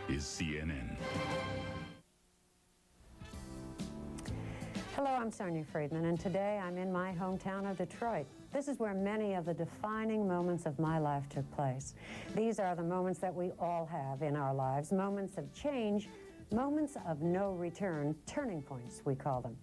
is CNN. Hello, I'm Sonya Friedman, and today I'm in my hometown of Detroit. This is where many of the defining moments of my life took place. These are the moments that we all have in our lives, moments of change, moments of no return, turning points, we call them.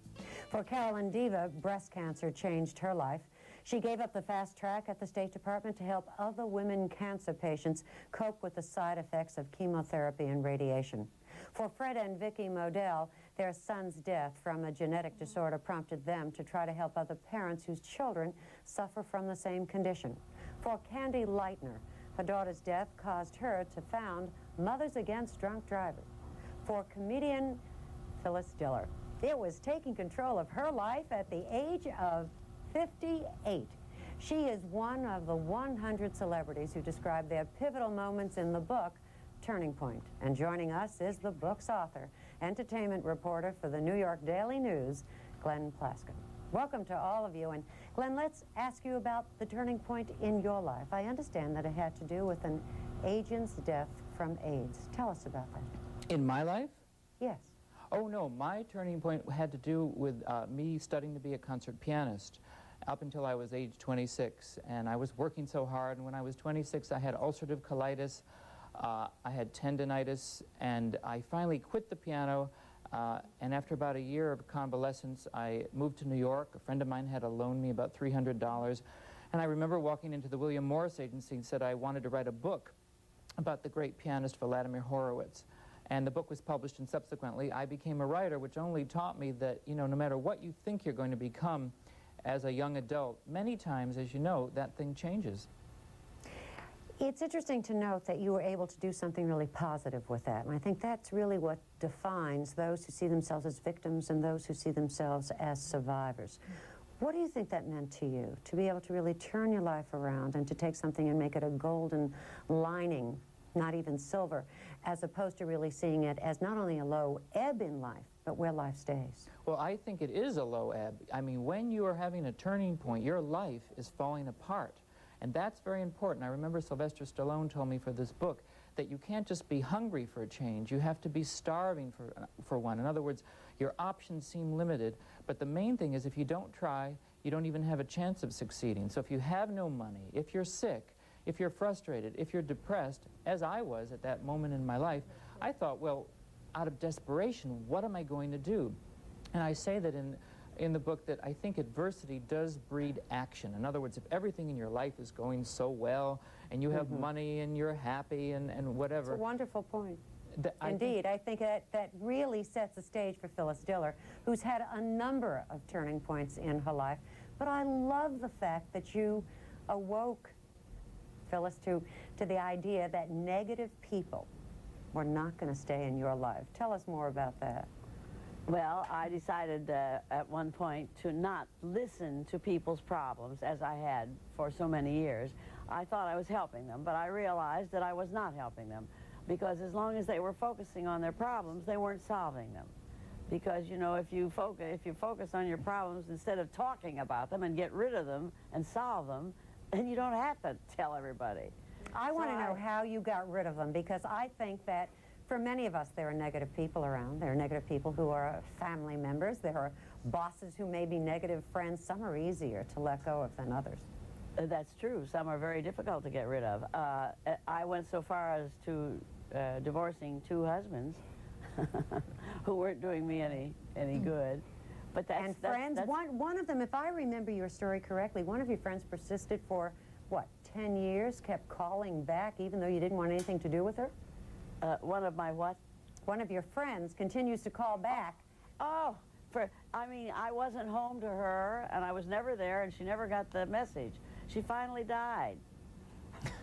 For Carolyn Diva, breast cancer changed her life. She gave up the fast track at the State Department to help other women cancer patients cope with the side effects of chemotherapy and radiation. For Fred and Vicki Modell, their son's death from a genetic disorder prompted them to try to help other parents whose children suffer from the same condition. For Candy Leitner, her daughter's death caused her to found Mothers Against Drunk Drivers. For comedian Phyllis Diller, it was taking control of her life at the age of 58. She is one of the 100 celebrities who describe their pivotal moments in the book, Turning Point. And joining us is the book's author, entertainment reporter for the New York Daily News, Glenn Plaskin. Welcome to all of you. And Glenn, let's ask you about the turning point in your life. I understand that it had to do with an agent's death from AIDS. Tell us about that. In my life? Yes. Oh, no. My turning point had to do with me studying to be a concert pianist up until I was age 26. And I was working so hard. And when I was 26, I had ulcerative colitis. I had tendinitis. And I finally quit the piano. And after about a year of convalescence, I moved to New York. A friend of mine had loaned me about $300. And I remember walking into the William Morris Agency and said I wanted to write a book about the great pianist Vladimir Horowitz. And the book was published, and subsequently I became a writer, which only taught me that, you know, no matter what you think you're going to become as a young adult, many times, as you know, that thing changes. It's interesting to note that you were able to do something really positive with that. And I think that's really what defines those who see themselves as victims and those who see themselves as survivors. What do you think that meant to you, to be able to really turn your life around and to take something and make it a golden lining, not even silver, as opposed to really seeing it as not only a low ebb in life, but where life stays? Well, I think it is a low ebb. I mean, when you are having a turning point, your life is falling apart. And that's very important. I remember Sylvester Stallone told me for this book that you can't just be hungry for a change. You have to be starving for one. In other words, your options seem limited. But the main thing is if you don't try, you don't even have a chance of succeeding. So if you have no money, if you're sick, if you're frustrated, if you're depressed, as I was at that moment in my life, I thought, well, out of desperation, what am I going to do? And I say that in the book that I think adversity does breed action. In other words, if everything in your life is going so well, and you have money, and you're happy, and whatever. It's a wonderful point. Indeed, I think that really sets the stage for Phyllis Diller, who's had a number of turning points in her life. But I love the fact that you awoke, Phyllis, to the idea that negative people were not going to stay in your life. Tell us more about that. Well, I decided at one point to not listen to people's problems as I had for so many years. I thought I was helping them, but I realized that I was not helping them, because as long as they were focusing on their problems, they weren't solving them. Because, you know, if you focus on your problems instead of talking about them and get rid of them and solve them, then you don't have to tell everybody. I want to know how you got rid of them, because I think that for many of us, there are negative people around. There are negative people who are family members. There are bosses who may be negative friends. Some are easier to let go of than others. That's true. Some are very difficult to get rid of. I went so far as to divorcing 2 husbands who weren't doing me any good. But that's friends. One of them, if I remember your story correctly, one of your friends persisted for, what, 10 years, kept calling back even though you didn't want anything to do with her? One of my what? One of your friends continues to call back. Oh, I mean, I wasn't home to her, and I was never there, and she never got the message. She finally died.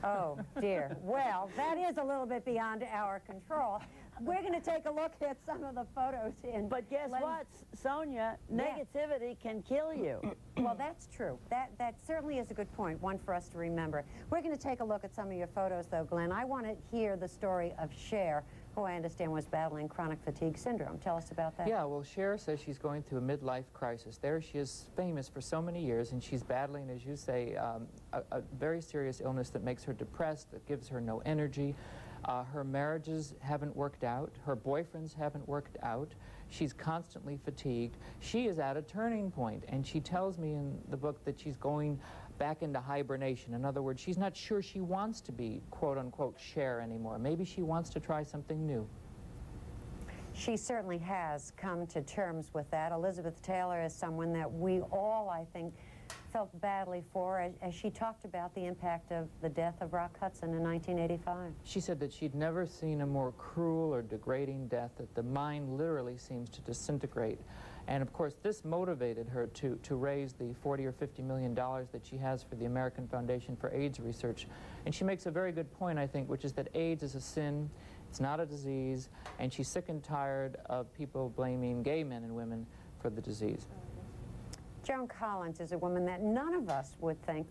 Oh, dear. Well, that is a little bit beyond our control. We're going to take a look at some of the photos in... But guess what, Sonya? Negativity can kill you. Well, that's true. That certainly is a good point, one for us to remember. We're going to take a look at some of your photos, though, Glenn. I want to hear the story of Cher, who I understand was battling chronic fatigue syndrome. Tell us about that. Yeah, well, Cher says she's going through a midlife crisis. There she is, famous for so many years, and she's battling, as you say, a very serious illness that makes her depressed, that gives her no energy. Her marriages haven't worked out. Her boyfriends haven't worked out. She's constantly fatigued. She is at a turning point, and she tells me in the book that she's going back into hibernation. In other words, she's not sure she wants to be, quote-unquote, Cher anymore. Maybe she wants to try something new. She certainly has come to terms with that. Elizabeth Taylor is someone that we all, I think, felt badly for as she talked about the impact of the death of Rock Hudson in 1985. She said that she'd never seen a more cruel or degrading death, that the mind literally seems to disintegrate. And of course, this motivated her to raise the $40 or $50 million that she has for the American Foundation for AIDS Research. And she makes a very good point, I think, which is that AIDS is a sin, it's not a disease, and she's sick and tired of people blaming gay men and women for the disease. Joan Collins is a woman that none of us would think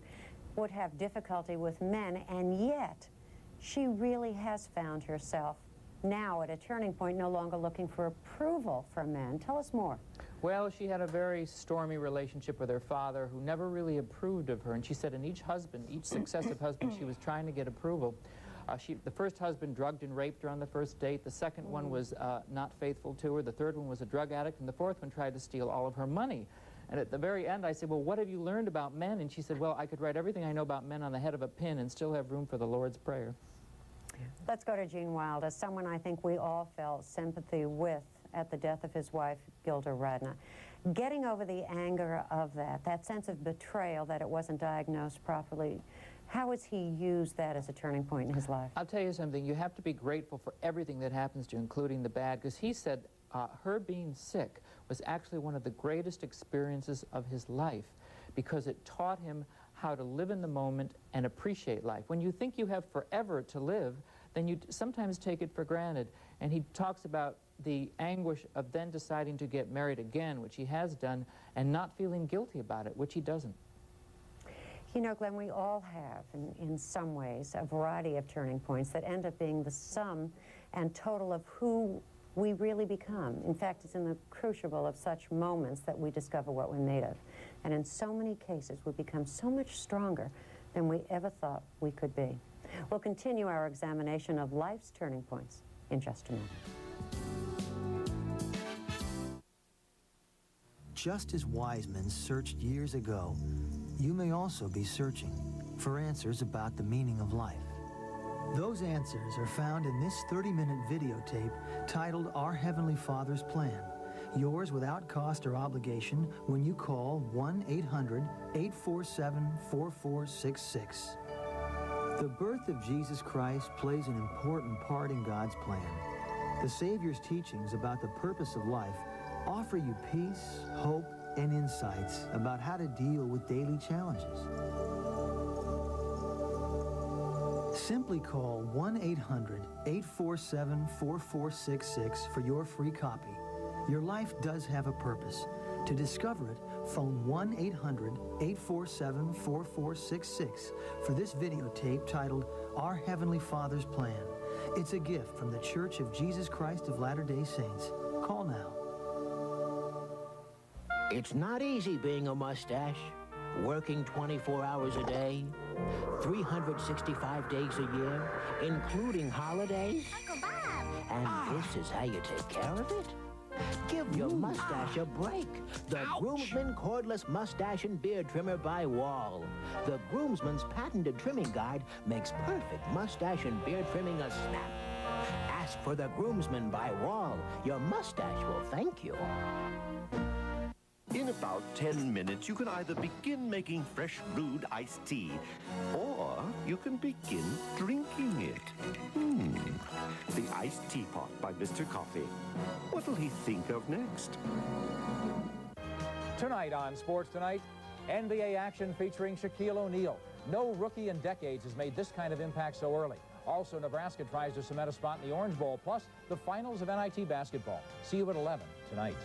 would have difficulty with men, and yet she really has found herself now at a turning point, no longer looking for approval from men. Tell us more. Well, she had a very stormy relationship with her father, who never really approved of her, and she said in each successive husband, she was trying to get approval. The first husband drugged and raped her on the first date. The second one was not faithful to her. The third one was a drug addict, and the fourth one tried to steal all of her money. And at the very end, I said, well, what have you learned about men? And she said, well, I could write everything I know about men on the head of a pin and still have room for the Lord's Prayer. Let's go to Gene Wilder, someone I think we all felt sympathy with at the death of his wife, Gilda Radner. Getting over the anger of that sense of betrayal that it wasn't diagnosed properly, how has he used that as a turning point in his life? I'll tell you something. You have to be grateful for everything that happens to you, including the bad, because he said her being sick was actually one of the greatest experiences of his life because it taught him how to live in the moment and appreciate life. When you think you have forever to live, then you sometimes take it for granted. And he talks about the anguish of then deciding to get married again, which he has done, and not feeling guilty about it, which he doesn't. You know, Glenn, we all have, in some ways, a variety of turning points that end up being the sum and total of who we really become. In fact, it's in the crucible of such moments that we discover what we're made of. And in so many cases, we become so much stronger than we ever thought we could be. We'll continue our examination of life's turning points in just a minute. Just as wise men searched years ago, you may also be searching for answers about the meaning of life. Those answers are found in this 30-minute videotape titled Our Heavenly Father's Plan, yours without cost or obligation when you call 1-800-847-4466. The birth of Jesus Christ plays an important part in God's plan. The Savior's teachings about the purpose of life offer you peace, hope, and insights about how to deal with daily challenges. Simply call 1-800-847-4466 for your free copy. Your life does have a purpose. To discover it, phone 1-800-847-4466 for this videotape titled Our Heavenly Father's Plan. It's a gift from the Church of Jesus Christ of Latter-day Saints. Call now. It's not easy being a mustache. Working 24 hours a day, 365 days a year, including holidays. Uncle Bob! And this is how you take care of it? Give your mustache a break. The Groomsman Cordless Mustache and Beard Trimmer by Wall. The Groomsman's patented trimming guide makes perfect mustache and beard trimming a snap. Ask for the Groomsman by Wall. Your mustache will thank you. In about 10 minutes, you can either begin making fresh brewed iced tea, or you can begin drinking it. The Iced Teapot by Mr. Coffee. What'll he think of next? Tonight on Sports Tonight, NBA action featuring Shaquille O'Neal. No rookie in decades has made this kind of impact so early. Also, Nebraska tries to cement a spot in the Orange Bowl, plus the finals of NIT basketball. See you at 11 tonight.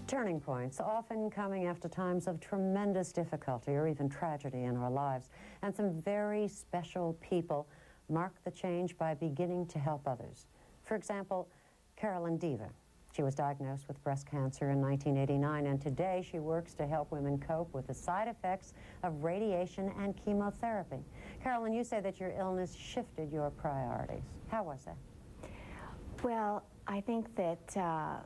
Turning points, often coming after times of tremendous difficulty or even tragedy in our lives. And some very special people mark the change by beginning to help others. For example, Carolyn Diva. She was diagnosed with breast cancer in 1989, and today she works to help women cope with the side effects of radiation and chemotherapy. Carolyn, you say that your illness shifted your priorities. How was that? Well, I think that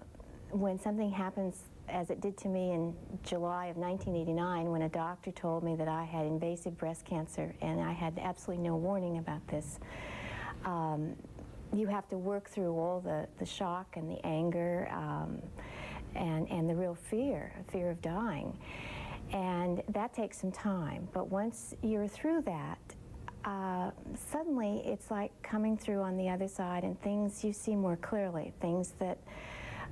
when something happens, as it did to me in July of 1989, when a doctor told me that I had invasive breast cancer, and I had absolutely no warning about this, you have to work through all the shock and the anger and the real fear of dying. And that takes some time. But once you're through that, suddenly it's like coming through on the other side, and things you see more clearly, things that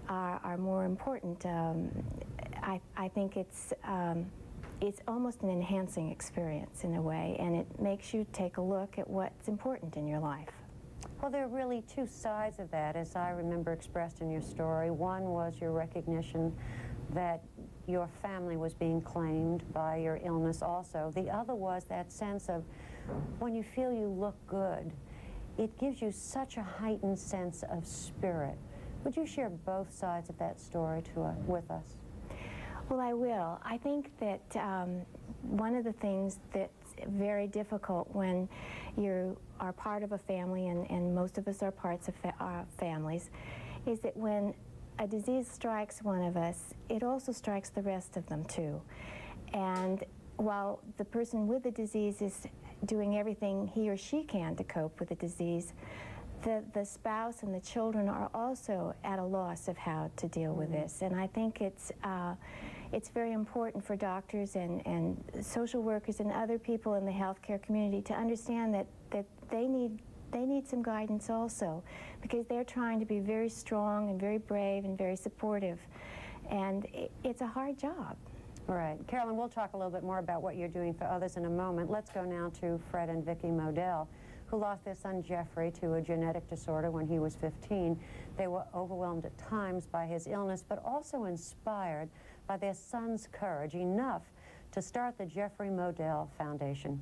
are more important. I think it's almost an enhancing experience in a way, and it makes you take a look at what's important in your life. Well, there are really two sides of that, as I remember expressed in your story. One was your recognition that your family was being claimed by your illness also. The other was that sense of when you feel you look good, it gives you such a heightened sense of spirit. Would you share both sides of that story with us? Well, I will. I think that one of the things that's very difficult when you are part of a family, and most of us are parts of our families, is that when a disease strikes one of us, it also strikes the rest of them too. And while the person with the disease is doing everything he or she can to cope with the disease, the spouse and the children are also at a loss of how to deal with this. And I think it's very important for doctors and social workers and other people in the healthcare community to understand that they need some guidance also, because they're trying to be very strong and very brave and very supportive. And it's a hard job. Right. Carolyn, we'll talk a little bit more about what you're doing for others in a moment. Let's go now to Fred and Vicki Modell, who lost their son Jeffrey to a genetic disorder when he was 15. They were overwhelmed at times by his illness, but also inspired by their son's courage, enough to start the Jeffrey Modell Foundation.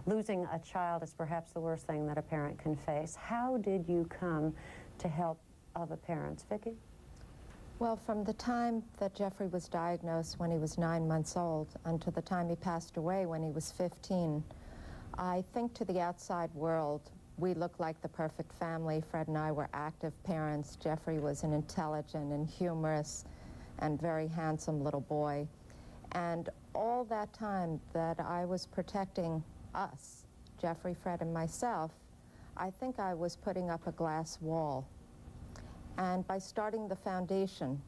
Losing a child is perhaps the worst thing that a parent can face. How did you come to help other parents? Vicki? Well, from the time that Jeffrey was diagnosed when he was 9 months old until the time he passed away when he was 15, I think to the outside world, we looked like the perfect family. Fred and I were active parents. Jeffrey was an intelligent and humorous and very handsome little boy. And all that time that I was protecting us, Jeffrey, Fred, and myself, I think I was putting up a glass wall. And by starting the foundation,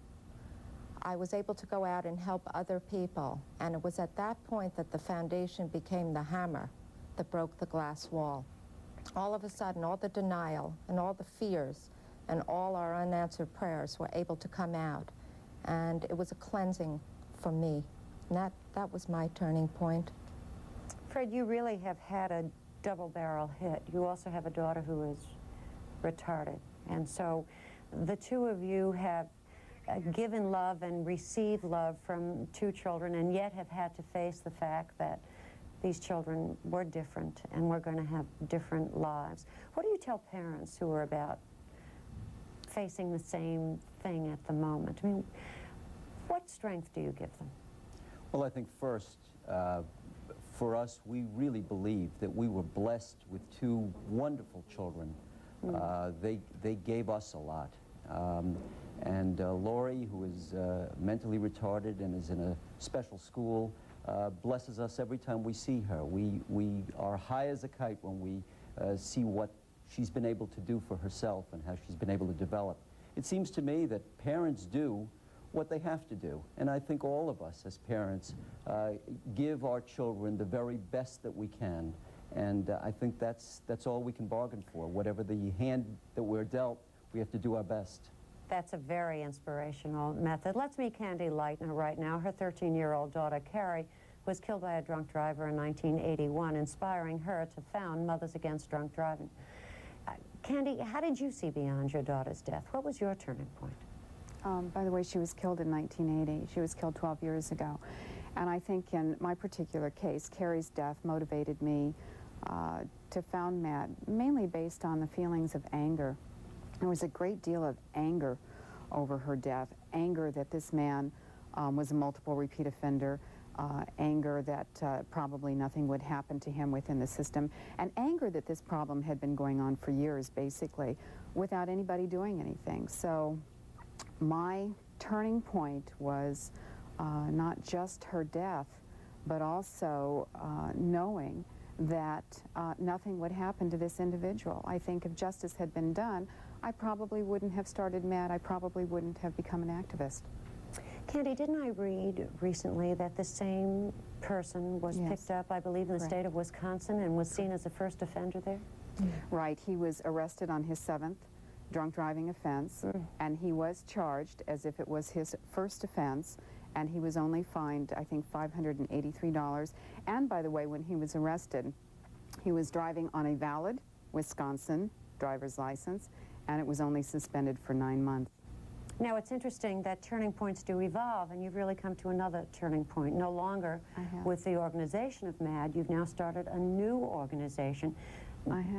I was able to go out and help other people. And it was at that point that the foundation became the hammer that broke the glass wall. All of a sudden, all the denial and all the fears and all our unanswered prayers were able to come out. And it was a cleansing for me. And that was my turning point. Fred, you really have had a double-barrel hit. You also have a daughter who is retarded. And so the two of you have given love and received love from two children, and yet have had to face the fact that these children were different and were going to have different lives. What do you tell parents who are about facing the same thing at the moment? I mean, what strength do you give them? Well, I think first, for us, we really believe that we were blessed with two wonderful children. They gave us a lot. And Lori, who is mentally retarded and is in a special school, blesses us every time we see her. We are high as a kite when we see what she's been able to do for herself and how she's been able to develop. It seems to me that parents do what they have to do. And I think all of us as parents give our children the very best that we can. And I think that's all we can bargain for. Whatever the hand that we're dealt, we have to do our best. That's a very inspirational method. Let's meet Candy Leitner right now. Her 13-year-old daughter, Carrie, was killed by a drunk driver in 1981, inspiring her to found Mothers Against Drunk Driving. Candy, how did you see beyond your daughter's death? What was your turning point? By the way, she was killed in 1980. She was killed 12 years ago. And I think in my particular case, Carrie's death motivated me to found Matt, mainly based on the feelings of anger. There was a great deal of anger over her death, anger that this man was a multiple repeat offender, anger that probably nothing would happen to him within the system, and anger that this problem had been going on for years, basically, without anybody doing anything. So my turning point was not just her death, but also knowing that nothing would happen to this individual. I think if justice had been done, I probably wouldn't have started MAD. I probably wouldn't have become an activist. Candy, didn't I read recently that the same person was picked up, I believe, in the state of Wisconsin and was seen as a first offender there? Right. He was arrested on his 7th drunk driving offense, and he was charged as if it was his first offense, and he was only fined, I think, $583. And by the way, when he was arrested, he was driving on a valid Wisconsin driver's license, and it was only suspended for 9 months. Now, it's interesting that turning points do evolve, and you've really come to another turning point. No longer with the organization of MAD, you've now started a new organization.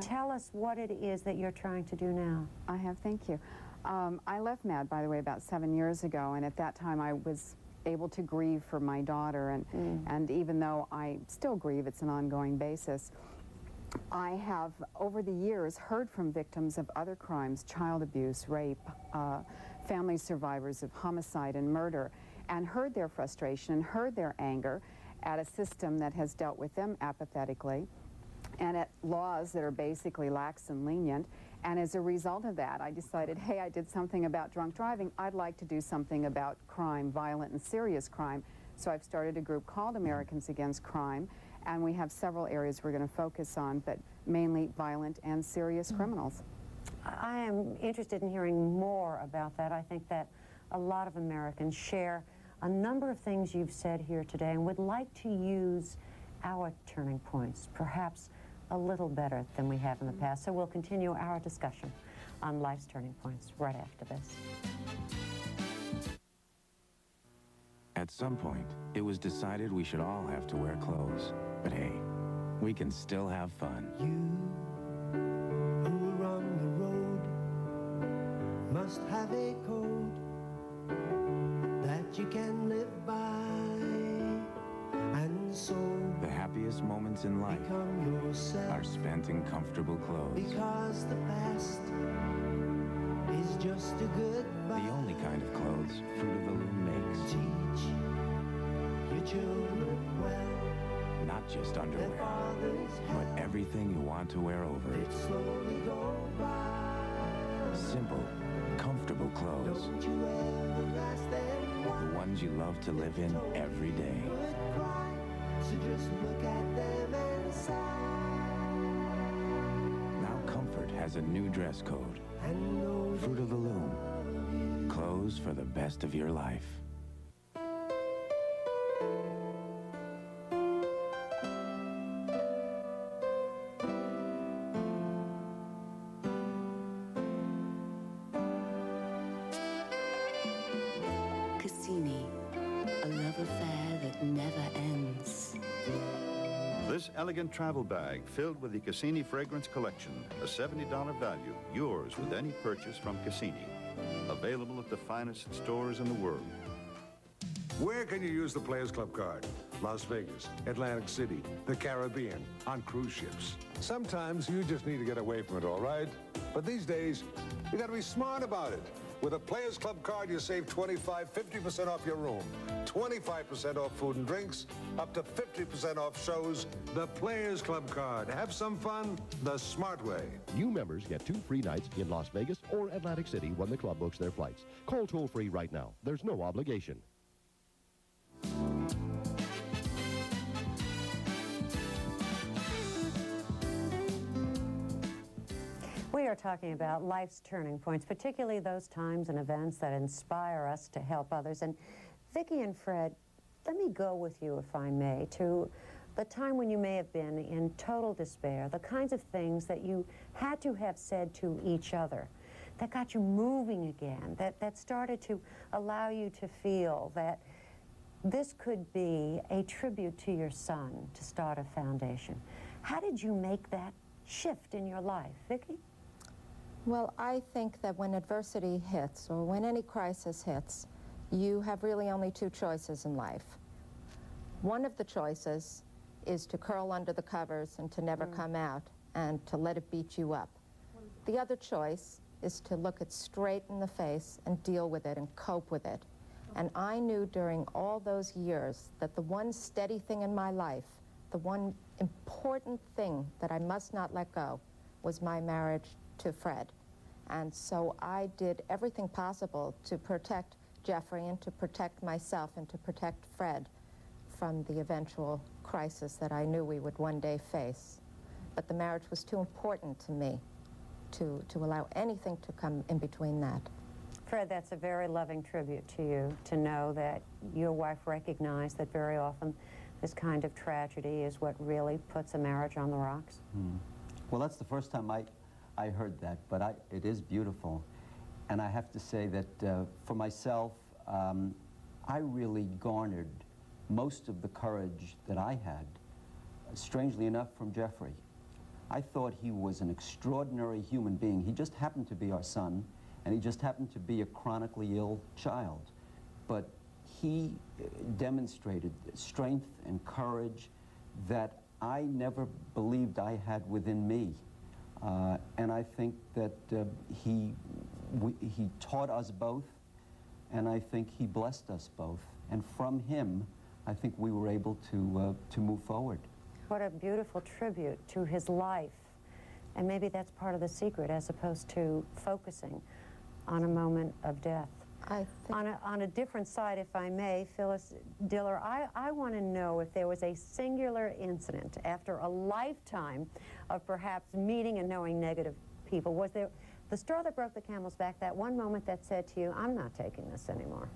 Tell us what it is that you're trying to do now. I have, thank you. I left MAD, by the way, about 7 years ago, and at that time I was able to grieve for my daughter, and even though I still grieve, it's an ongoing basis. I have, over the years, heard from victims of other crimes, child abuse, rape, family survivors of homicide and murder, and heard their frustration and heard their anger at a system that has dealt with them apathetically and at laws that are basically lax and lenient. And as a result of that, I decided, hey, I did something about drunk driving. I'd like to do something about crime, violent and serious crime. So I've started a group called Americans Against Crime, and we have several areas we're going to focus on, but mainly violent and serious criminals. I am interested in hearing more about that. I think that a lot of Americans share a number of things you've said here today and would like to use our turning points, perhaps a little better than we have in the past. So we'll continue our discussion on life's turning points right after this. At some point, it was decided we should all have to wear clothes. But hey, we can still have fun. Must have a code that you can live by, and so the happiest moments in life are spent in comfortable clothes. Because the past is just a goodbye. The only kind of clothes Fruit of the Loom makes. Teach your children well. Not just underwear, but everything you want to wear over it. Slowly go by. Simple, comfortable clothes. Don't you ever ask them why. The ones you love to live in every day. Cry, so just look at them and sigh. Now comfort has a new dress code. Fruit of the Loom. Clothes for the best of your life. This elegant travel bag filled with the Cassini Fragrance Collection, a $70 value, yours with any purchase from Cassini. Available at the finest stores in the world. Where can you use the Players Club card? Las Vegas, Atlantic City, the Caribbean, on cruise ships. Sometimes you just need to get away from it, all right? But these days, you gotta be smart about it. With a Players Club card, you save 50% off your room, 25% off food and drinks, up to 50% off shows. The Players Club card. Have some fun the smart way. New members get 2 free nights in Las Vegas or Atlantic City when the club books their flights. Call toll-free right now. There's no obligation. We are talking about life's turning points, particularly those times and events that inspire us to help others. And Vicki and Fred, let me go with you, if I may, to the time when you may have been in total despair, the kinds of things that you had to have said to each other that got you moving again, that started to allow you to feel that this could be a tribute to your son to start a foundation. How did you make that shift in your life, Vicki? Well, I think that when adversity hits, or when any crisis hits, you have really only two choices in life. One of the choices is to curl under the covers and to never come out and to let it beat you up. The other choice is to look it straight in the face and deal with it and cope with it. And I knew during all those years that the one steady thing in my life, the one important thing that I must not let go, was my marriage to Fred. And so I did everything possible to protect Jeffrey and to protect myself and to protect Fred from the eventual crisis that I knew we would one day face. But the marriage was too important to me to allow anything to come in between that. Fred, that's a very loving tribute to you, to know that your wife recognized that very often this kind of tragedy is what really puts a marriage on the rocks. Well, that's the first time I heard that, but it is beautiful. And I have to say that for myself, I really garnered most of the courage that I had, strangely enough, from Jeffrey. I thought he was an extraordinary human being. He just happened to be our son, and he just happened to be a chronically ill child. But he demonstrated strength and courage that I never believed I had within me. And I think that he taught us both, and I think he blessed us both. And from him, I think we were able to move forward. What a beautiful tribute to his life. And maybe that's part of the secret, as opposed to focusing on a moment of death. On a different side, if I may, Phyllis Diller, I want to know if there was a singular incident after a lifetime of perhaps meeting and knowing negative people. Was there the straw that broke the camel's back, that one moment that said to you, I'm not taking this anymore?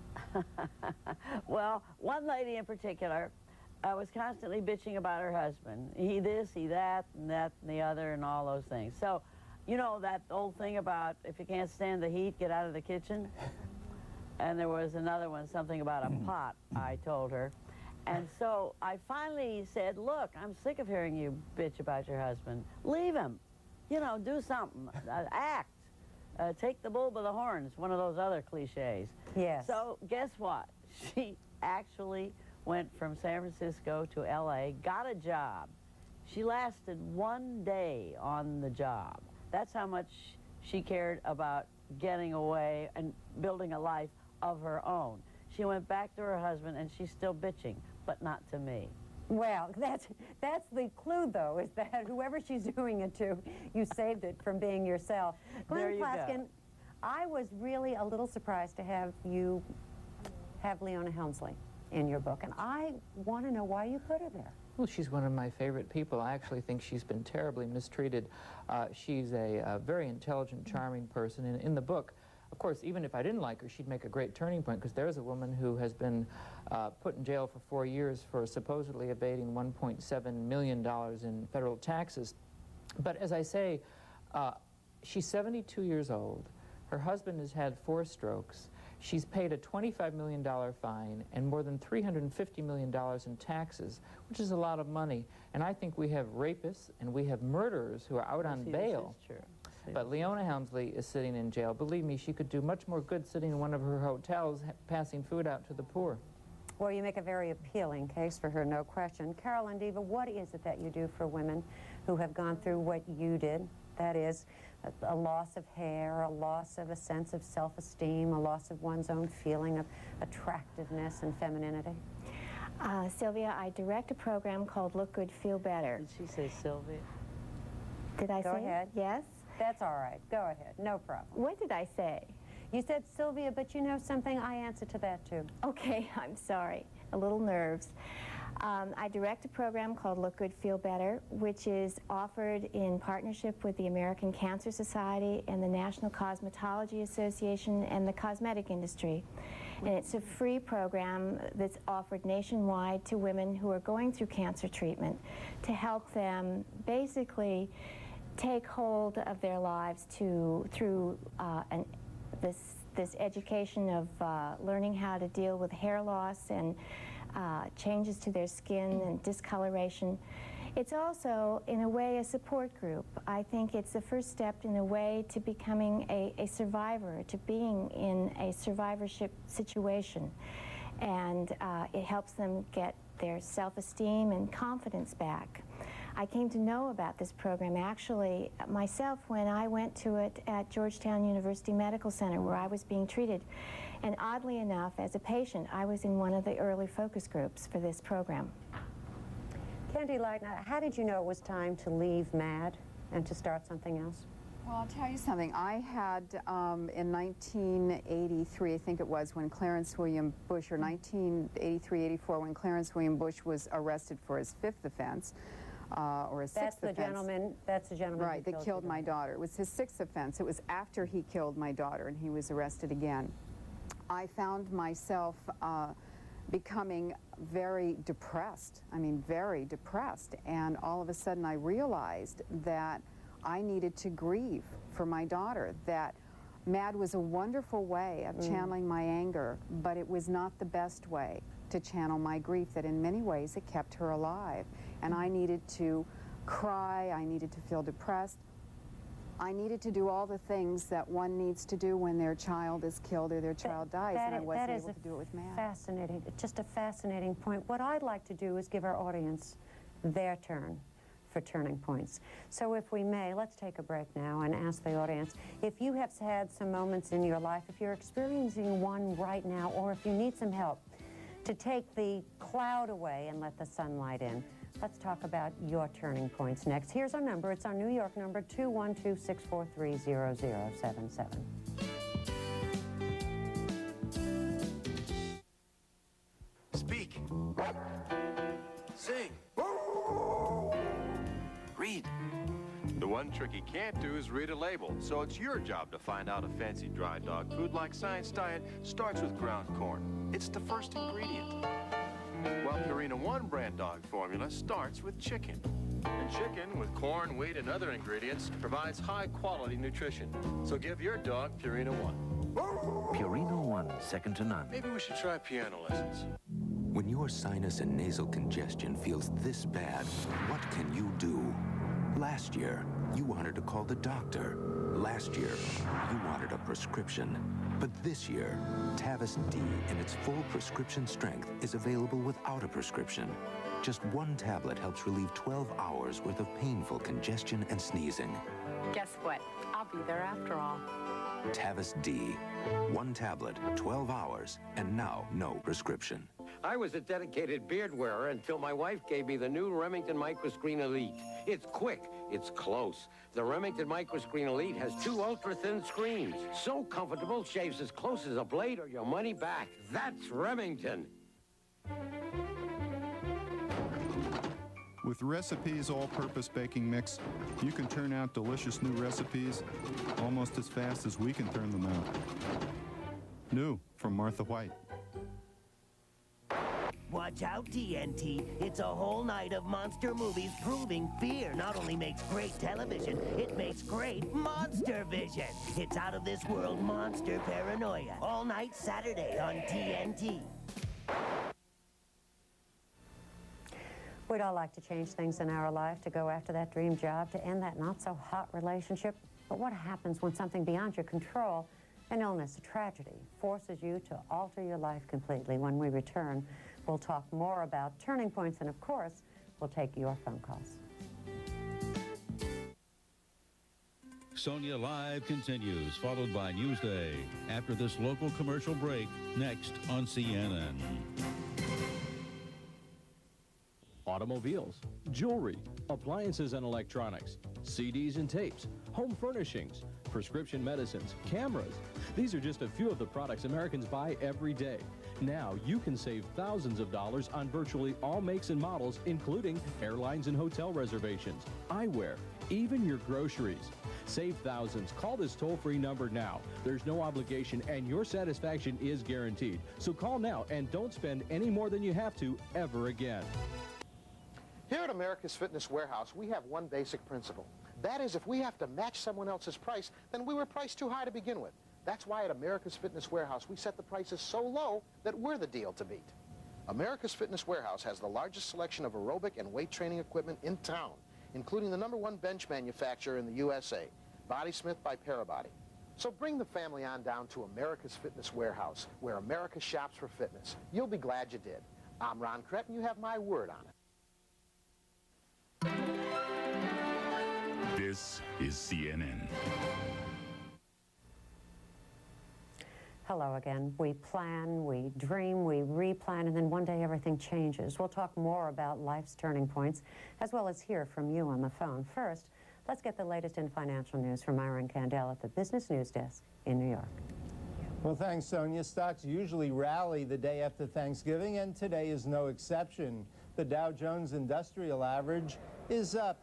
Well, one lady in particular was constantly bitching about her husband. He this, he that, and the other, and all those things. So, you know that old thing about if you can't stand the heat, get out of the kitchen? And there was another one, something about a pot, I told her. And so I finally said, look, I'm sick of hearing you bitch about your husband. Leave him. You know, do something. Act. Take the bull by the horns, one of those other cliches. Yes. So guess what? She actually went from San Francisco to L.A., got a job. She lasted 1 day on the job. That's how much she cared about getting away and building a life of her own. She went back to her husband, and she's still bitching, but not to me. Well, that's the clue, though, is that whoever she's doing it to, you saved it from being yourself. There Glenn you Plaskin, go. I was really a little surprised to have you have Leona Helmsley in your book, and I want to know why you put her there. Well, she's one of my favorite people. I actually think she's been terribly mistreated. She's a very intelligent, charming person. And in the book, of course, even if I didn't like her, she'd make a great turning point, because there's a woman who has been put in jail for 4 years for supposedly evading $1.7 million in federal taxes. But as I say, she's 72 years old. Her husband has had 4 strokes. She's paid a $25 million fine and more than $350 million in taxes, which is a lot of money. And I think we have rapists and we have murderers who are out on bail. This is true. But Leona Helmsley is sitting in jail. Believe me, she could do much more good sitting in one of her hotels passing food out to the poor. Well, you make a very appealing case for her, no question. Carol and Diva, what is it that you do for women who have gone through what you did? That is, a loss of hair, a loss of a sense of self-esteem, a loss of one's own feeling of attractiveness and femininity? Sylvia, I direct a program called Look Good, Feel Better. Did she say Sylvia? Did I say Go ahead. Yes? That's all right. Go ahead. No problem. What did I say? You said Sylvia, but you know something? I answer to that, too. Okay, I'm sorry. A little nerves. I direct a program called Look Good, Feel Better, which is offered in partnership with the American Cancer Society and the National Cosmetology Association and the cosmetic industry. And it's a free program that's offered nationwide to women who are going through cancer treatment to help them basically take hold of their lives through this education of learning how to deal with hair loss and changes to their skin and discoloration. It's also, in a way, a support group. I think it's the first step in a way to becoming a survivor, to being in a survivorship situation. And it helps them get their self-esteem and confidence back. I came to know about this program actually myself when I went to it at Georgetown University Medical Center where I was being treated. And oddly enough, as a patient, I was in one of the early focus groups for this program. Candy Lightner, how did you know it was time to leave MAD and to start something else? Well, I'll tell you something. I had, in 1983, I think it was, when Clarence William Bush, or 1983-84, when Clarence William Bush was arrested for his 5th offense, or his 6th offense. That's the gentleman right, that killed my daughter. It was his 6th offense. It was after he killed my daughter, and he was arrested again. I found myself becoming very depressed. I mean, very depressed. And all of a sudden, I realized that I needed to grieve for my daughter, that MAD was a wonderful way of channeling my anger, but it was not the best way to channel my grief, that in many ways it kept her alive. And I needed to cry, I needed to feel depressed, I needed to do all the things that one needs to do when their child is killed or their child dies, and I wasn't able to do it with MAD. Fascinating, just a fascinating point. What I'd like to do is give our audience their turn for turning points. So if we may, let's take a break now and ask the audience, if you have had some moments in your life, if you're experiencing one right now, or if you need some help to take the cloud away and let the sunlight in, let's talk about your turning points next. Here's our number. It's our New York number, 212-643-0077. Speak. Sing. Read. The one trick you can't do is read a label, so it's your job to find out a fancy dry dog food like Science Diet starts with ground corn. It's the first ingredient. While Purina One brand dog formula starts with chicken. And chicken, with corn, wheat, and other ingredients, provides high-quality nutrition. So give your dog Purina One. Purina One, second to none. Maybe we should try piano lessons. When your sinus and nasal congestion feels this bad, what can you do? Last year, you wanted to call the doctor. Last year, you wanted a prescription. But this year, Tavis D in its full prescription strength is available without a prescription. Just one tablet helps relieve 12 hours worth of painful congestion and sneezing. Guess what? I'll be there after all. Tavis D. One tablet, 12 hours, and now no prescription. I was a dedicated beard wearer until my wife gave me the new Remington Microscreen Elite. It's quick, it's close. The Remington Microscreen Elite has 2 ultra-thin screens. So comfortable, shaves as close as a blade or your money back. That's Remington. With Recipes All-Purpose Baking Mix, you can turn out delicious new recipes almost as fast as we can turn them out. New from Martha White. Watch out, TNT. It's a whole night of monster movies proving fear not only makes great television, it makes great monster vision. It's out-of-this-world monster paranoia. All night Saturday on TNT. We'd all like to change things in our life, to go after that dream job, to end that not-so-hot relationship. But what happens when something beyond your control, an illness, a tragedy, forces you to alter your life completely? When we return, we'll talk more about turning points, and of course, we'll take your phone calls. Sonya Live continues, followed by Newsday. After this local commercial break, next on CNN. Automobiles, jewelry, appliances and electronics, CDs and tapes, home furnishings, prescription medicines, cameras. These are just a few of the products Americans buy every day. Now you can save thousands of dollars on virtually all makes and models, including airlines and hotel reservations, eyewear, even your groceries. Save thousands. Call this toll-free number now. There's no obligation and your satisfaction is guaranteed. So call now and don't spend any more than you have to ever again. Here at America's Fitness Warehouse, we have one basic principle. That is, if we have to match someone else's price, then we were priced too high to begin with. That's why at America's Fitness Warehouse, we set the prices so low that we're the deal to beat. America's Fitness Warehouse has the largest selection of aerobic and weight training equipment in town, including the #1 bench manufacturer in the USA, Bodysmith by Parabody. So bring the family on down to America's Fitness Warehouse, where America shops for fitness. You'll be glad you did. I'm Ron Krett, and you have my word on it. This is CNN. Hello again. We plan, we dream, we replan, and then one day everything changes. We'll talk more about life's turning points, as well as hear from you on the phone. First, let's get the latest in financial news from Myron Kandel at the Business News Desk in New York. Well, thanks, Sonia. Stocks usually rally the day after Thanksgiving, and today is no exception. The Dow Jones Industrial Average is up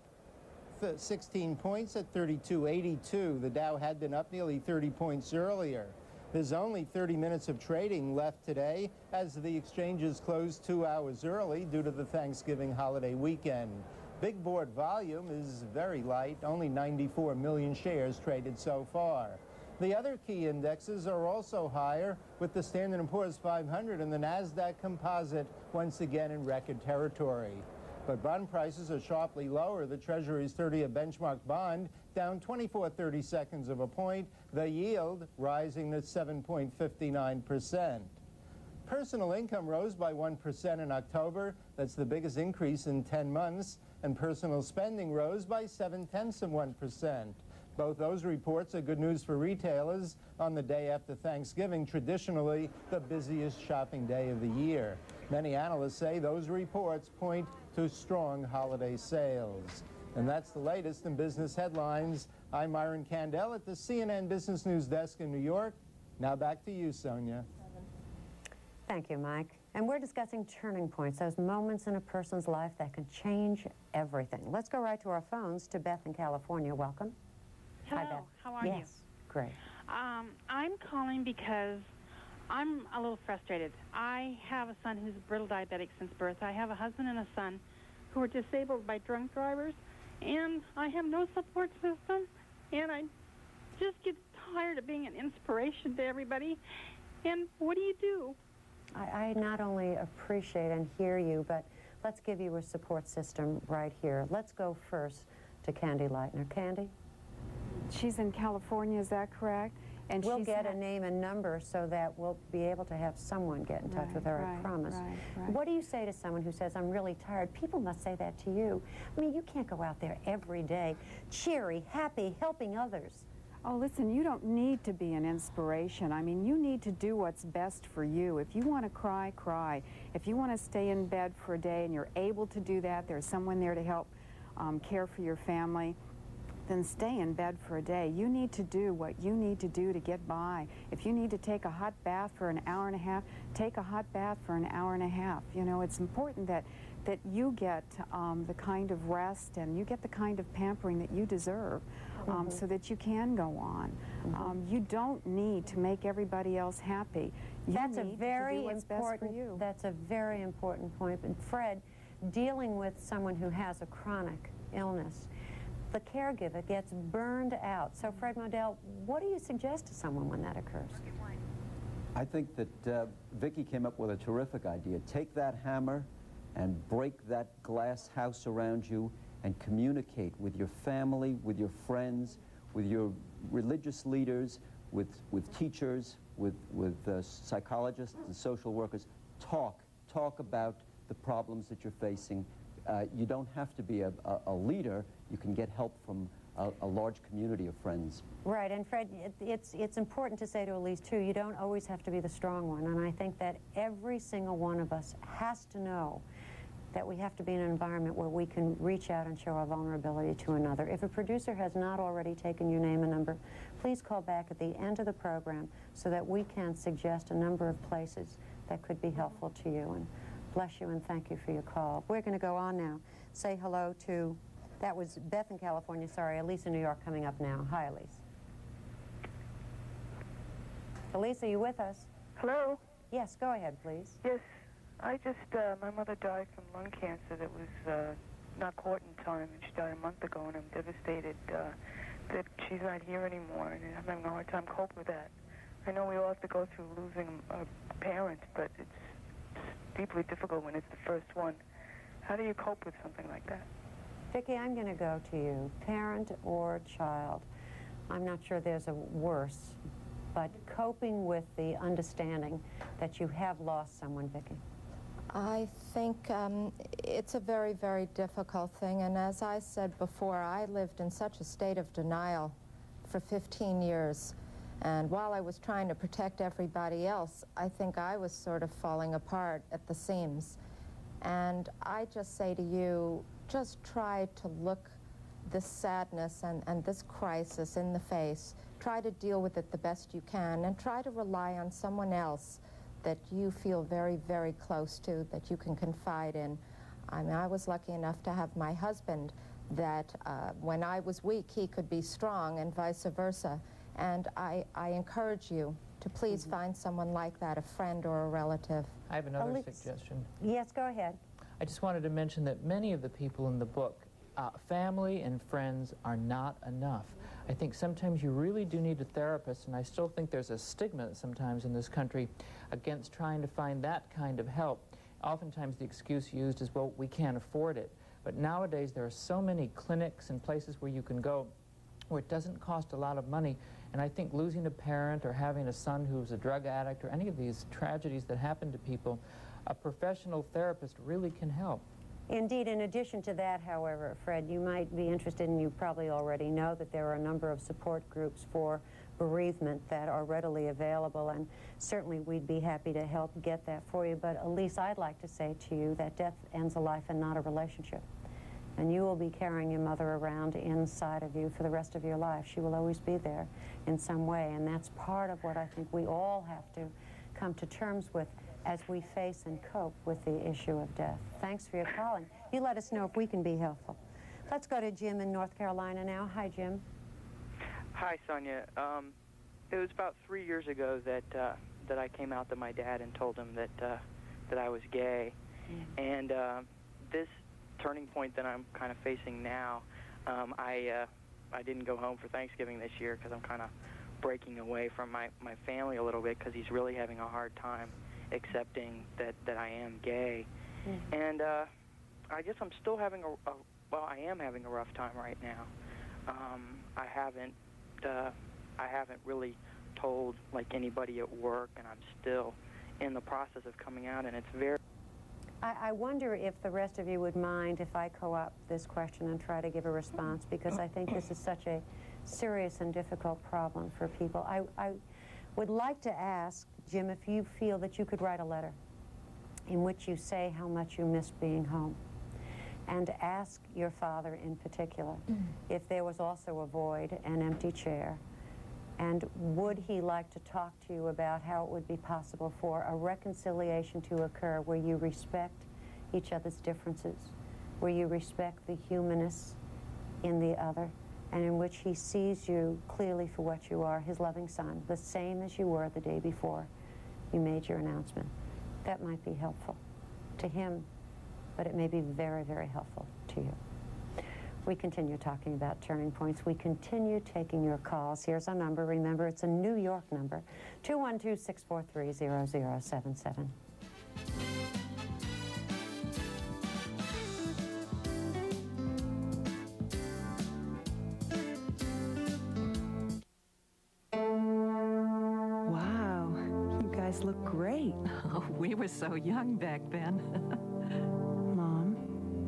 16 points at 3282. The Dow had been up nearly 30 points earlier. There's only 30 minutes of trading left today as the exchanges closed 2 hours early due to the Thanksgiving holiday weekend. Big board volume is very light, only 94 million shares traded so far. The other key indexes are also higher, with the Standard & Poor's 500 and the NASDAQ Composite once again in record territory. But bond prices are sharply lower. The Treasury's 30-year benchmark bond down 24/32 of a point, the yield rising to 7.59%. Personal income rose by 1% in October. That's the biggest increase in 10 months. And personal spending rose by 0.7%. Both those reports are good news for retailers on the day after Thanksgiving, traditionally the busiest shopping day of the year. Many analysts say those reports point to strong holiday sales. And that's the latest in business headlines. I'm Myron Kandel at the CNN Business News Desk in New York. Now back to you, Sonia. Thank you, Mike. And we're discussing turning points, those moments in a person's life that can change everything. Let's go right to our phones to Beth in California. Welcome. Hello, Hi, Beth. how are you? Yes, great. I'm calling because I'm a little frustrated. I have a son who's brittle diabetic since birth. I have a husband and a son who are disabled by drunk drivers, and I have no support system, and I just get tired of being an inspiration to everybody. And what do you do? I not only appreciate and hear you, but let's give you a support system right here. Let's go first to Candy Leitner. Candy? She's in California, is that correct? And we'll she's get a name and number so that we'll be able to have someone get in touch with her, I promise. Right. What do you say to someone who says, I'm really tired? People must say that to you. I mean, you can't go out there every day, cheery, happy, helping others. Oh, listen, you don't need to be an inspiration. I mean, you need to do what's best for you. If you want to cry, cry. If you want to stay in bed for a day and you're able to do that, there's someone there to help care for your family, then stay in bed for a day. You need to do what you need to do to get by. If you need to take a hot bath for an hour and a half, take a hot bath for an hour and a half. You know, it's important that you get the kind of rest and you get the kind of pampering that you deserve so that you can go on. You don't need to make everybody else happy. That's a very important point. And Fred, dealing with someone who has a chronic illness, the caregiver gets burned out. So Fred Modell, what do you suggest to someone when that occurs? I think that Vicki came up with a terrific idea. Take that hammer and break that glass house around you and communicate with your family, with your friends, with your religious leaders, with teachers, with psychologists and social workers. Talk about the problems that you're facing. You don't have to be a leader. You can get help from a large community of friends. Right, and Fred, it's important to say to Elise, too, you don't always have to be the strong one, and I think that every single one of us has to know that we have to be in an environment where we can reach out and show our vulnerability to another. If a producer has not already taken your name and number, please call back at the end of the program so that we can suggest a number of places that could be helpful to you. And bless you and thank you for your call. We're going to go on now. Say hello to, that was Beth in California, sorry, Elise in New York coming up now. Hi, Elise. Elise, are you with us? Hello? Yes, go ahead, please. Yes, I just, my mother died from lung cancer that was not caught in time, and she died a month ago, and I'm devastated that she's not here anymore, and I'm having a hard time coping with that. I know we all have to go through losing a parent, but it's deeply difficult when it's the first one. How do you cope with something like that? Vicki, I'm going to go to you, parent or child. I'm not sure there's a worse, but coping with the understanding that you have lost someone, Vicki. I think it's a very, very difficult thing, and as I said before, I lived in such a state of denial for 15 years, and while I was trying to protect everybody else, I think I was sort of falling apart at the seams. And I just say to you, just try to look this sadness and this crisis in the face. Try to deal with it the best you can, and try to rely on someone else that you feel very, very close to, that you can confide in. I mean, I was lucky enough to have my husband that when I was weak, he could be strong, and vice versa. And I encourage you to please find someone like that, a friend or a relative. I have another suggestion. Yes, go ahead. I just wanted to mention that many of the people in the book, family and friends are not enough. I think sometimes you really do need a therapist, and I still think there's a stigma sometimes in this country against trying to find that kind of help. Oftentimes the excuse used is, well, we can't afford it. But nowadays there are so many clinics and places where you can go where it doesn't cost a lot of money. And I think losing a parent or having a son who's a drug addict or any of these tragedies that happen to people, a professional therapist really can help. Indeed. In addition to that, however, Fred, you might be interested, and you probably already know, that there are a number of support groups for bereavement that are readily available, and certainly we'd be happy to help get that for you. But Elise, I'd like to say to you that death ends a life and not a relationship. And you will be carrying your mother around inside of you for the rest of your life. She will always be there in some way, and that's part of what I think we all have to come to terms with as we face and cope with the issue of death. Thanks for your calling. You let us know if we can be helpful. Let's go to Jim in North Carolina now. Hi, Jim. Hi, Sonia. It was about 3 years ago that I came out to my dad and told him that I was gay. And this turning point that I'm kind of facing now, I didn't go home for Thanksgiving this year because I'm kind of breaking away from my family a little bit, because he's really having a hard time accepting that I am gay. And I guess I'm still having I am having a rough time right now. I haven't really told like anybody at work, and I'm still in the process of coming out, and it's very... I wonder if the rest of you would mind if I co-opt this question and try to give a response, because I think this is such a serious and difficult problem for people. I would like to ask, Jim, if you feel that you could write a letter in which you say how much you miss being home, and ask your father in particular if there was also a void, an empty chair, and would he like to talk to you about how it would be possible for a reconciliation to occur where you respect each other's differences, where you respect the humanness in the other, and in which he sees you clearly for what you are, his loving son, the same as you were the day before you made your announcement. That might be helpful to him, but it may be very, very helpful to you. We continue talking about turning points. We continue taking your calls. Here's our number. Remember, it's a New York number, 212-643-0077. Wow, you guys look great. Oh, we were so young back then. Mom,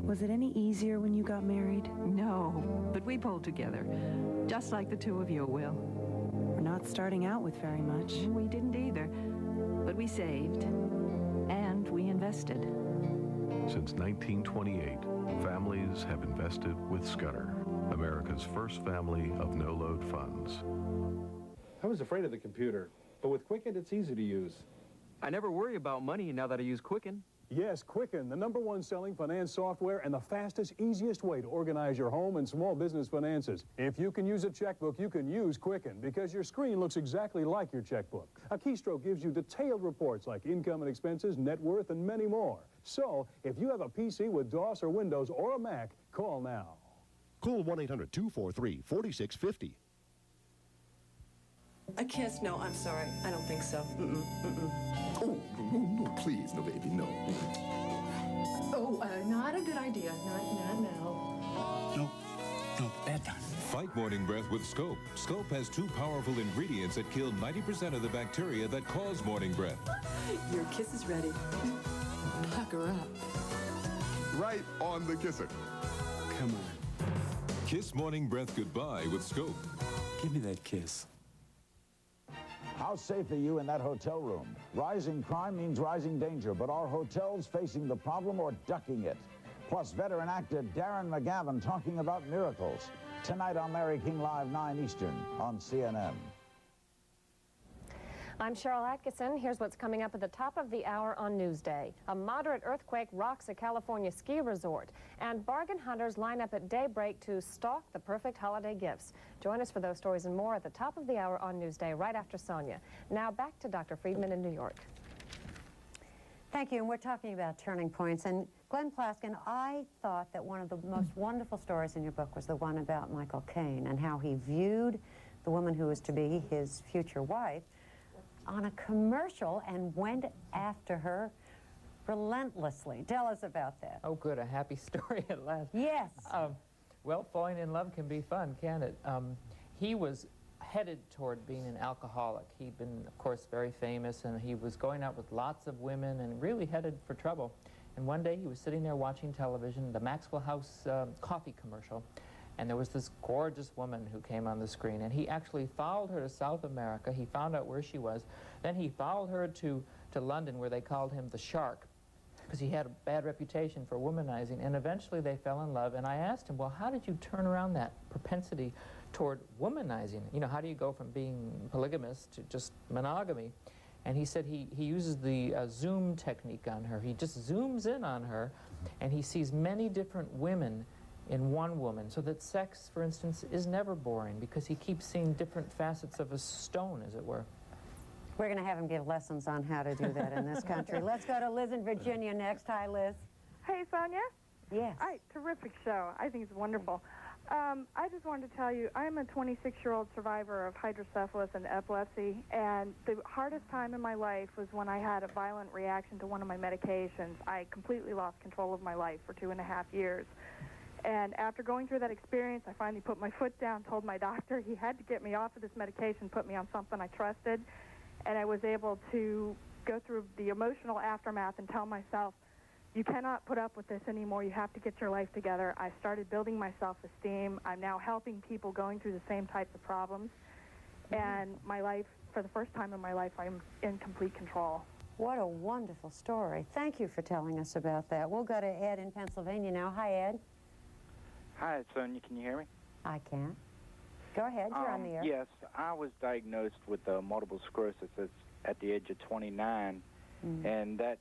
was it any easier when you got married? No, but we pulled together, just like the two of you will. We're not starting out with very much. We didn't either, but we saved, and we invested. Since 1928, families have invested with Scudder, America's first family of no-load funds. I was afraid of the computer, but with Quicken, it's easy to use. I never worry about money now that I use Quicken. Yes, Quicken, the #1 selling finance software and the fastest, easiest way to organize your home and small business finances. If you can use a checkbook, you can use Quicken, because your screen looks exactly like your checkbook. A keystroke gives you detailed reports like income and expenses, net worth, and many more. So, if you have a PC with DOS or Windows or a Mac, call now. Call 1-800-243-4650. A kiss? No, I'm sorry. I don't think so. Oh, no, please, no, baby, no. Oh, not a good idea. Not now. No, bad time. Fight morning breath with Scope. Scope has 2 powerful ingredients that kill 90% of the bacteria that cause morning breath. Your kiss is ready. Pucker up. Right on the kisser. Come on. Kiss morning breath goodbye with Scope. Give me that kiss. How safe are you in that hotel room? Rising crime means rising danger, but are hotels facing the problem or ducking it? Plus, veteran actor Darren McGavin talking about miracles. Tonight on Larry King Live, 9 Eastern on CNN. I'm Cheryl Atkinson. Here's what's coming up at the top of the hour on Newsday. A moderate earthquake rocks a California ski resort, and bargain hunters line up at daybreak to stalk the perfect holiday gifts. Join us for those stories and more at the top of the hour on Newsday, right after Sonya. Now back to Dr. Friedman in New York. Thank you, and we're talking about turning points. And Glenn Plaskin, I thought that one of the most wonderful stories in your book was the one about Michael Caine and how he viewed the woman who was to be his future wife on a commercial and went after her relentlessly. Tell us about that. Oh, good. A happy story at last. Yes. Well, falling in love can be fun, can't it? He was headed toward being an alcoholic. He'd been, of course, very famous, and he was going out with lots of women and really headed for trouble. And one day he was sitting there watching television, the Maxwell House coffee commercial, and there was this gorgeous woman who came on the screen, and he actually followed her to South America. He found out where she was. Then he followed her to London, where they called him the Shark, because he had a bad reputation for womanizing, and eventually they fell in love. And I asked him, well, how did you turn around that propensity toward womanizing? You know, how do you go from being polygamous to just monogamy? And he said he uses the zoom technique on her. He just zooms in on her, and he sees many different women in one woman, so that sex, for instance, is never boring, because he keeps seeing different facets of a stone, as it were. We're going to have him give lessons on how to do that in this country. Let's go to Liz in Virginia next. Hi, Liz. Hey, Sonya. Yes. Hi, terrific show. I think it's wonderful. I just wanted to tell you, I'm a 26-year-old survivor of hydrocephalus and epilepsy, and the hardest time in my life was when I had a violent reaction to one of my medications. I completely lost control of my life for 2.5 years. And after going through that experience, I finally put my foot down, told my doctor he had to get me off of this medication, put me on something I trusted, and I was able to go through the emotional aftermath and tell myself, you cannot put up with this anymore. You have to get your life together. I started building my self-esteem. I'm now helping people going through the same types of problems. And my life, for the first time in my life, I'm in complete control. What a wonderful story. Thank you for telling us about that. We'll go to Ed in Pennsylvania now. Hi, Ed. Hi, Sonya. Can you hear me? I can. Go ahead. You're on the air. Yes, I was diagnosed with multiple sclerosis at the age of 29, and that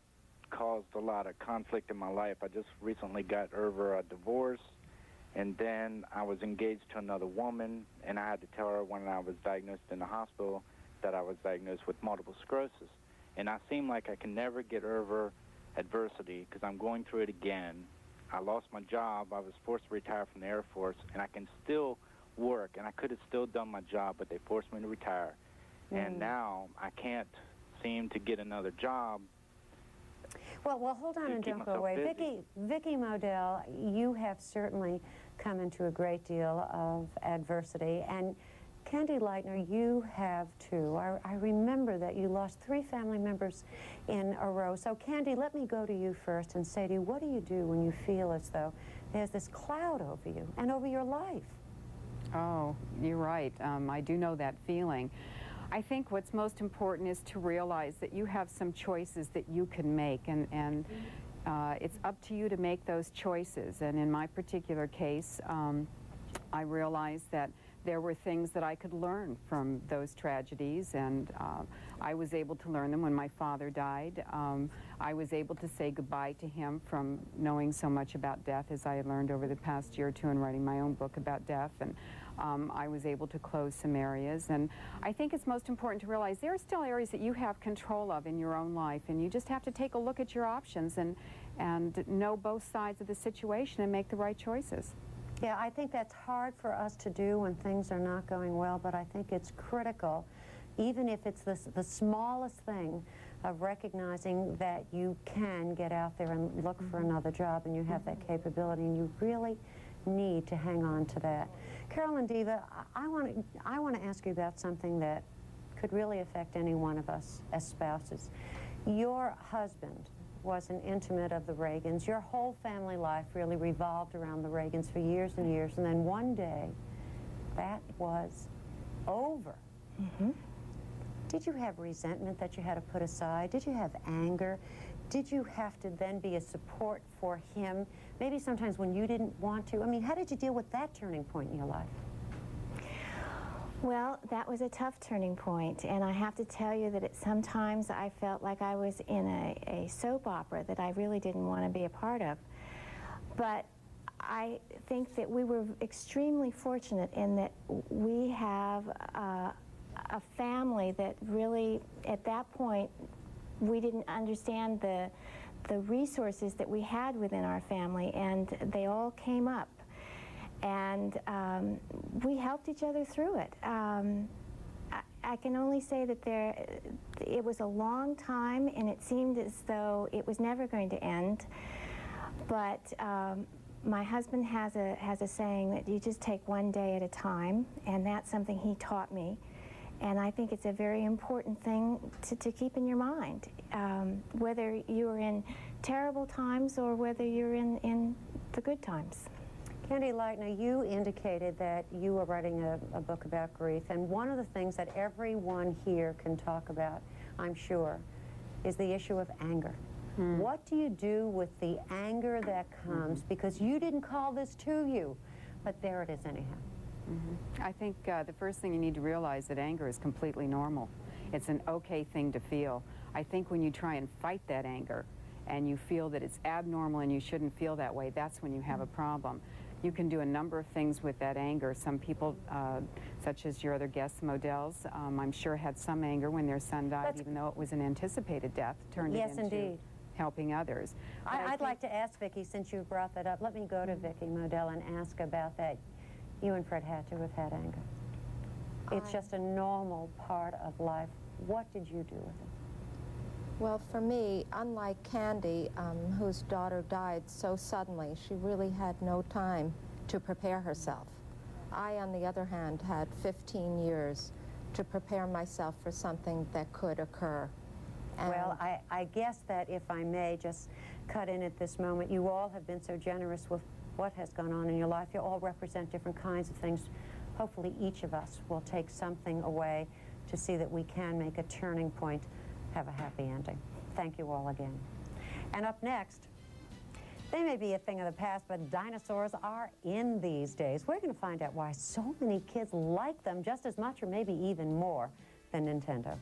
caused a lot of conflict in my life. I just recently got over a divorce, and then I was engaged to another woman, and I had to tell her when I was diagnosed in the hospital that I was diagnosed with multiple sclerosis. And I seem like I can never get over adversity because I'm going through it again. I lost my job. I was forced to retire from the Air Force, and I can still work, and I could have still done my job, but they forced me to retire. And now I can't seem to get another job. Well, hold on and don't go away. Vicki Modell, you have certainly come into a great deal of adversity, and Candy Leitner, you have too. I remember that you lost 3 family members in a row. So, Candy, let me go to you first and say to you, what do you do when you feel as though there's this cloud over you and over your life? Oh, you're right. I do know that feeling. I think what's most important is to realize that you have some choices that you can make, and it's up to you to make those choices. And in my particular case, I realized that there were things that I could learn from those tragedies, and I was able to learn them when my father died. I was able to say goodbye to him from knowing so much about death as I had learned over the past year or two in writing my own book about death, and I was able to close some areas. And I think it's most important to realize there are still areas that you have control of in your own life, and you just have to take a look at your options and know both sides of the situation and make the right choices. Yeah, I think that's hard for us to do when things are not going well, but I think it's critical even if it's the smallest thing of recognizing that you can get out there and look for another job, and you have that capability, and you really need to hang on to that. Carol and Diva, I want to ask you about something that could really affect any one of us as spouses. Your husband was an intimate of the Reagans. Your whole family life really revolved around the Reagans for years and years, and then one day, that was over. Did you have resentment that you had to put aside? Did you have anger? Did you have to then be a support for him? Maybe sometimes when you didn't want to? I mean, how did you deal with that turning point in your life? Well, that was a tough turning point, and I have to tell you that sometimes I felt like I was in a soap opera that I really didn't want to be a part of. But I think that we were extremely fortunate in that we have a family that really, at that point, we didn't understand the resources that we had within our family, and they all came up. And we helped each other through it. I can only say that it was a long time, and it seemed as though it was never going to end. But my husband has a saying that you just take one day at a time, and that's something he taught me. And I think it's a very important thing to keep in your mind, whether you're in terrible times or whether you're in the good times. Candy Lightner, you indicated that you were writing a book about grief, and one of the things that everyone here can talk about, I'm sure, is the issue of anger. What do you do with the anger that comes? Because you didn't call this to you, but there it is anyhow. I think the first thing you need to realize that anger is completely normal. It's an okay thing to feel. I think when you try and fight that anger and you feel that it's abnormal and you shouldn't feel that way, that's when you have a problem. You can do a number of things with that anger. Some people, such as your other guests, Models, I'm sure had some anger when their son died, even though it was an anticipated death, turned it into indeed. Helping others. I'd like to ask Vicki, since you brought that up, let me go to Vicki Modell and ask about that. You and Fred had to have had anger. It's just a normal part of life. What did you do with it? Well, for me, unlike Candy, whose daughter died so suddenly, she really had no time to prepare herself. I, on the other hand, had 15 years to prepare myself for something that could occur. And well, I guess that if I may just cut in at this moment, you all have been so generous with what has gone on in your life. You all represent different kinds of things. Hopefully each of us will take something away to see that we can make a turning point, have a happy ending. Thank you all again. And up next, they may be a thing of the past, but dinosaurs are in these days. We're going to find out why so many kids like them just as much or maybe even more than Nintendo.